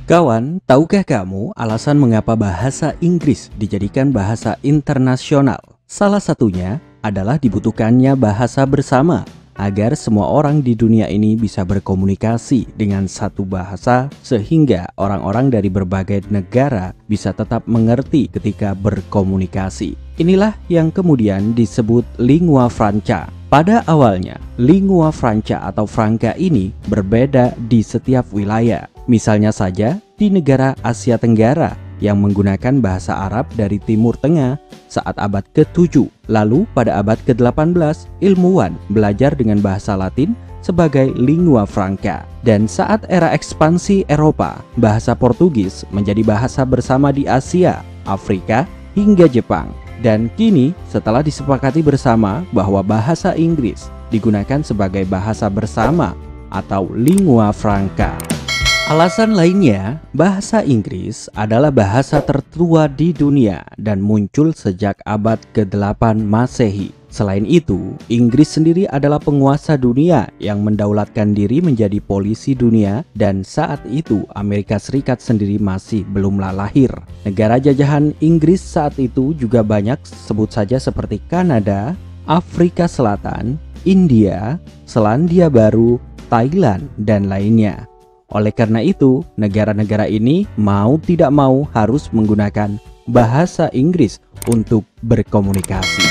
Kawan, tahukah kamu alasan mengapa bahasa Inggris dijadikan bahasa internasional? Salah satunya adalah dibutuhkannya bahasa bersama agar semua orang di dunia ini bisa berkomunikasi dengan satu bahasa sehingga orang-orang dari berbagai negara bisa tetap mengerti ketika berkomunikasi. Inilah yang kemudian disebut lingua franca. Pada awalnya, lingua franca atau franca ini berbeda di setiap wilayah. Misalnya saja di negara Asia Tenggara yang menggunakan bahasa Arab dari Timur Tengah saat abad ke-7. Lalu pada abad ke-18, ilmuwan belajar dengan bahasa Latin sebagai lingua franca. Dan saat era ekspansi Eropa, bahasa Portugis menjadi bahasa bersama di Asia, Afrika, hingga Jepang. Dan kini setelah disepakati bersama bahwa bahasa Inggris digunakan sebagai bahasa bersama atau lingua franca. Alasan lainnya, bahasa Inggris adalah bahasa tertua di dunia dan muncul sejak abad ke-8 Masehi. Selain itu, Inggris sendiri adalah penguasa dunia yang mendaulatkan diri menjadi polisi dunia, dan saat itu Amerika Serikat sendiri masih belumlah lahir. Negara jajahan Inggris saat itu juga banyak, sebut saja seperti Kanada, Afrika Selatan, India, Selandia Baru, Thailand, dan lainnya. Oleh karena itu, negara-negara ini mau tidak mau harus menggunakan bahasa Inggris untuk berkomunikasi.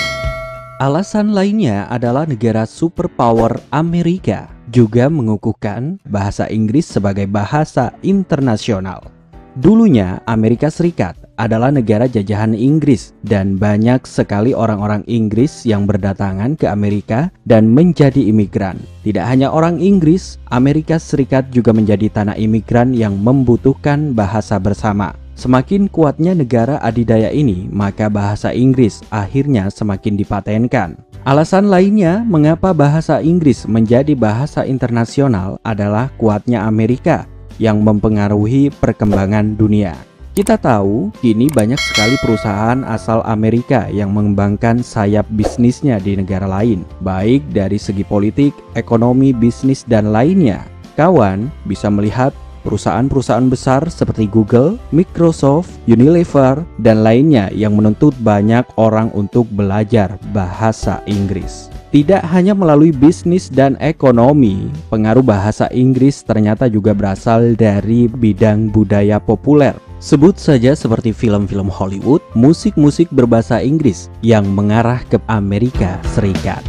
Alasan lainnya adalah negara superpower Amerika juga mengukuhkan bahasa Inggris sebagai bahasa internasional. Dulunya Amerika Serikat adalah negara jajahan Inggris dan banyak sekali orang-orang Inggris yang berdatangan ke Amerika dan menjadi imigran. Tidak hanya orang Inggris, Amerika Serikat juga menjadi tanah imigran yang membutuhkan bahasa bersama. Semakin kuatnya negara adidaya ini, maka bahasa Inggris akhirnya semakin dipatenkan. Alasan lainnya mengapa bahasa Inggris menjadi bahasa internasional adalah kuatnya Amerika yang mempengaruhi perkembangan dunia. Kita tahu kini banyak sekali perusahaan asal Amerika yang mengembangkan sayap bisnisnya di negara lain, baik dari segi politik, ekonomi, bisnis, dan lainnya. Kawan bisa melihat perusahaan-perusahaan besar seperti Google, Microsoft, Unilever, dan lainnya yang menuntut banyak orang untuk belajar bahasa Inggris. Tidak hanya melalui bisnis dan ekonomi, pengaruh bahasa Inggris ternyata juga berasal dari bidang budaya populer. Sebut saja seperti film-film Hollywood, musik-musik berbahasa Inggris yang mengarah ke Amerika Serikat.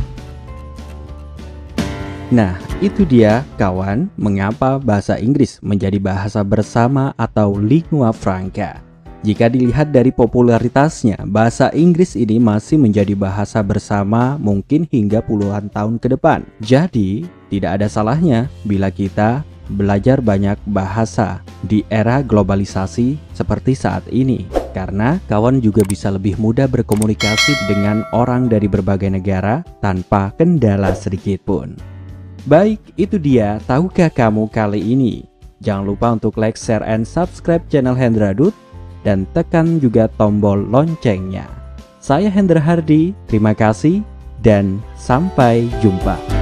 Nah, itu dia kawan, mengapa bahasa Inggris menjadi bahasa bersama atau lingua franca. Jika dilihat dari popularitasnya, bahasa Inggris ini masih menjadi bahasa bersama mungkin hingga puluhan tahun ke depan. Jadi, tidak ada salahnya bila kita belajar banyak bahasa di era globalisasi seperti saat ini. Karena kawan juga bisa lebih mudah berkomunikasi dengan orang dari berbagai negara tanpa kendala sedikit pun. Baik, itu dia Tahukah Kamu kali ini. Jangan lupa untuk like, share, and subscribe channel Hendra Dut dan tekan juga tombol loncengnya. Saya Hendra Hardi, terima kasih dan sampai jumpa.